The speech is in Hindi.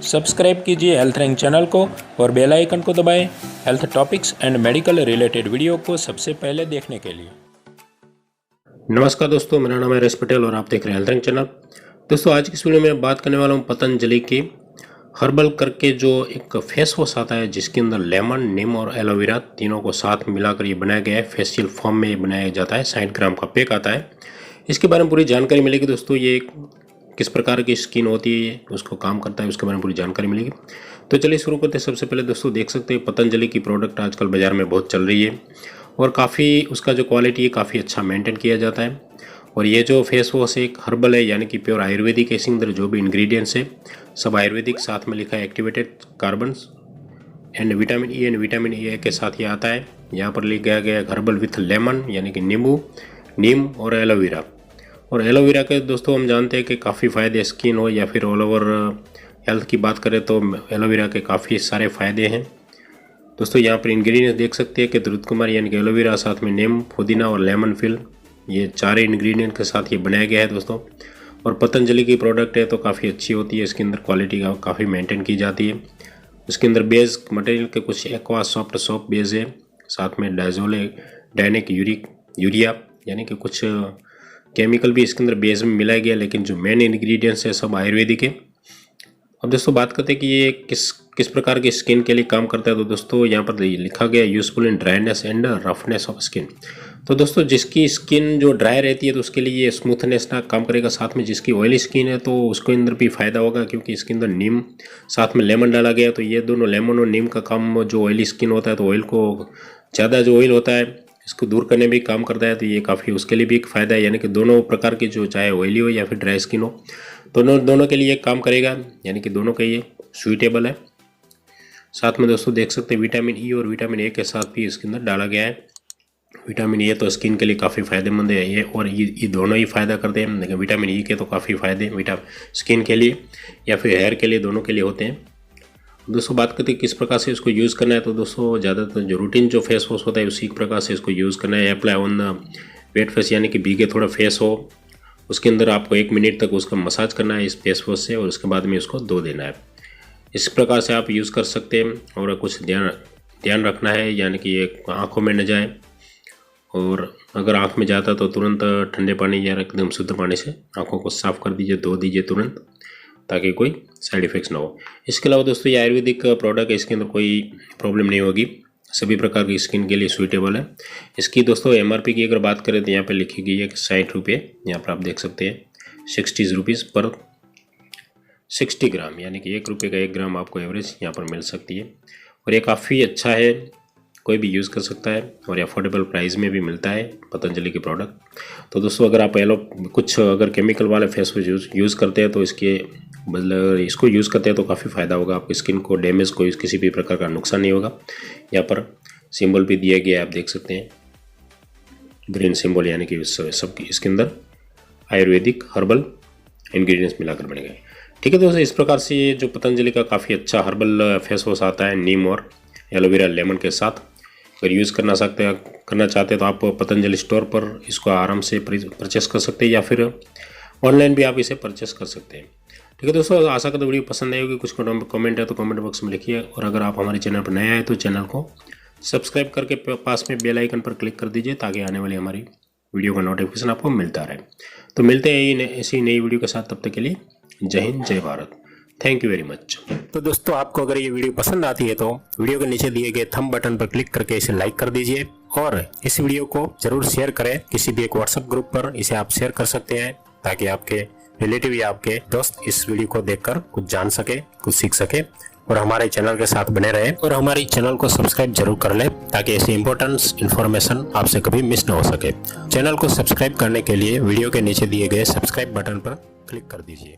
सब्सक्राइब कीजिए हेल्थ रैंक चैनल को और बेल आइकन को दबाएं health topics and medical related video को सबसे पहले देखने के लिए। नमस्कार दोस्तों, मेरा नाम है हरेश पटेल और आप देख रहे हैं हेल्थ रैंक चैनल। दोस्तों, आज की इस वीडियो में बात करने वाला हूँ पतंजलि की हर्बल करके जो एक फेस वॉश आता है जिसके अंदर लेमन, नीम और एलोवेरा तीनों को साथ मिलाकर ये बनाया गया है। फेशियल फॉर्म में ये बनाया जाता है। 60 ग्राम का पैक आता है। इसके बारे में पूरी जानकारी मिलेगी दोस्तों। ये किस प्रकार की स्किन होती है, उसको काम करता है, उसके बारे में पूरी जानकारी मिलेगी। तो चलिए शुरू करते हैं। सबसे पहले दोस्तों देख सकते हैं पतंजलि की प्रोडक्ट आजकल बाज़ार में बहुत चल रही है और काफ़ी उसका जो क्वालिटी है काफ़ी अच्छा मेंटेन किया जाता है। और ये जो फेस वॉश एक हर्बल है, यानी कि प्योर आयुर्वेदिक है। इसके अंदर जो भी इंग्रेडिएंट्स है सब आयुर्वेदिक, साथ में लिखा है activated carbons and vitamin E and vitamin A के साथ ये आता है। यहाँ पर लिखा गया हर्बल विथ लेमन, यानी कि नींबू, नीम और एलोवेरा। और एलोवेरा के दोस्तों हम जानते हैं कि काफ़ी फ़ायदे, स्किन हो या फिर ऑल ओवर हेल्थ की बात करें तो एलोवेरा के काफ़ी सारे फ़ायदे हैं। दोस्तों यहाँ पर इंग्रेडिएंट्स देख सकते हैं कि दुर्द कुमार यानी कि एलोवेरा, साथ में नीम, पुदीना और लेमन फिल, ये चार इंग्रेडिएंट के साथ ये बनाया गया है दोस्तों। और पतंजलि की प्रोडक्ट है तो काफ़ी अच्छी होती है। इसके अंदर क्वालिटी का काफ़ी मेंटेन की जाती है। इसके अंदर बेस मटेरियल के कुछ एक्वा सॉफ्ट सोप बेस है, साथ में डाइजोल डायनिक यूरिया यानी कि कुछ केमिकल भी इसके अंदर बेस में मिलाया गया, लेकिन जो मेन इंग्रेडिएंट्स है सब आयुर्वेदिक है। अब दोस्तों बात करते हैं कि ये किस प्रकार की स्किन के लिए काम करता है। तो दोस्तों यहाँ पर लिखा गया useful in dryness and roughness of skin. तो दोस्तों जिसकी स्किन जो ड्राई रहती है तो उसके लिए ये स्मूथनेस का काम करेगा। साथ में जिसकी ऑयली स्किन है तो उसके अंदर भी फायदा होगा, क्योंकि इसके अंदर नीम साथ में लेमन डाला गया। तो ये दोनों लेमन और नीम का काम, जो ऑयली स्किन होता है तो ऑयल को ज़्यादा जो ऑयल होता है इसको दूर करने भी काम करता है। तो ये काफ़ी उसके लिए भी एक फ़ायदा है, यानी कि दोनों प्रकार की, जो चाहे ऑयली हो या फिर ड्राई स्किन हो, दोनों के लिए काम करेगा, यानी कि दोनों के ये सूटेबल है। साथ में दोस्तों देख सकते हैं विटामिन ई और विटामिन ए के साथ भी इसके अंदर डाला गया है। विटामिन ए तो स्किन के लिए काफ़ी फायदेमंद है ये, और ये दोनों ही फ़ायदा करते हैं। लेकिन विटामिन ई के तो काफ़ी फ़ायदे स्किन के लिए या फिर हेयर के लिए, दोनों के लिए होते हैं। दोस्तों बात करते हैं किस प्रकार से इसको यूज़ करना है। तो दोस्तों ज़्यादातर जो रूटीन जो फेस वॉश होता है उसी प्रकार से इसको यूज़ करना है। Apply on the wait face, यानी कि भीगे थोड़ा फेस हो, उसके अंदर आपको 1 मिनट तक उसका मसाज करना है इस फेस वॉश से, और उसके बाद में इसको धो देना है। इस प्रकार से आप यूज़ कर सकते हैं। और कुछ ध्यान रखना है, यानी कि ये आँखों में न जाए, और अगर आँख में जाता तो तुरंत ठंडे पानी या एकदम शुद्ध पानी से आँखों को साफ़ कर दीजिए, धो दीजिए तुरंत, ताकि कोई साइड इफ़ेक्ट्स ना हो। इसके अलावा दोस्तों ये आयुर्वेदिक प्रोडक्ट है, इसके अंदर कोई प्रॉब्लम नहीं होगी, सभी प्रकार की स्किन के लिए सूटेबल है। इसकी दोस्तों MRP की अगर बात करें तो यहाँ पे लिखी गई है कि 60 रुपये। यहाँ पर आप देख सकते हैं 60 रुपीज़ पर 60 ग्राम, यानी कि 1 रुपये का 1 ग्राम आपको एवरेज यहाँ पर मिल सकती है। और ये काफ़ी अच्छा है, कोई भी यूज़ कर सकता है, और अफोर्डेबल प्राइस में भी मिलता है पतंजलि की प्रोडक्ट। तो दोस्तों अगर आप कुछ अगर केमिकल वाले फेस वॉश यूज़ करते हैं तो इसके मतलब इसको यूज़ करते हैं तो काफ़ी फ़ायदा होगा। आपकी स्किन को डैमेज, कोई किसी भी प्रकार का नुकसान नहीं होगा। यहाँ पर सिंबल भी दिया गया है, आप देख सकते हैं ग्रीन सिंबल, यानी कि सब इसके अंदर आयुर्वेदिक हर्बल इंग्रेडिएंट्स मिलाकर बने गए। ठीक है दोस्तों, इस प्रकार से ये जो पतंजलि का काफ़ी अच्छा हर्बल फेस वॉश आता है नीम और एलोवेरा लेमन के साथ, अगर यूज़ करना चाहते हैं तो आप पतंजलि स्टोर पर इसको आराम से परचेस कर सकते हैं, या फिर ऑनलाइन भी आप इसे परचेस कर सकते हैं। ठीक है दोस्तों, आशा करता हूँ वीडियो पसंद आई होगी। कुछ कमेंट है तो कमेंट बॉक्स में लिखिए, और अगर आप हमारे चैनल पर नए आए तो चैनल को सब्सक्राइब करके पास में बेल आइकन पर क्लिक कर दीजिए, ताकि आने वाली हमारी वीडियो का नोटिफिकेशन आपको मिलता रहे। तो मिलते हैं ऐसी नई वीडियो के साथ, तब तक के लिए जय हिंद, जय Bharat, thank you very much. तो दोस्तों आपको अगर ये वीडियो पसंद आती है तो वीडियो के नीचे दिए गए थंब बटन पर क्लिक करके इसे लाइक कर दीजिए, और इस वीडियो को जरूर शेयर करें। किसी भी एक व्हाट्सएप ग्रुप पर इसे आप शेयर कर सकते हैं, ताकि आपके रिलेटिव या आपके दोस्त इस वीडियो को देखकर कुछ जान सके, कुछ सीख सके, और हमारे चैनल के साथ बने रहे। और हमारे चैनल को सब्सक्राइब जरूर कर लें, ताकि ऐसी इंपॉर्टेंट इन्फॉर्मेशन आपसे कभी मिस न हो सके। चैनल को सब्सक्राइब करने के लिए वीडियो के नीचे दिए गए सब्सक्राइब बटन पर क्लिक कर दीजिए।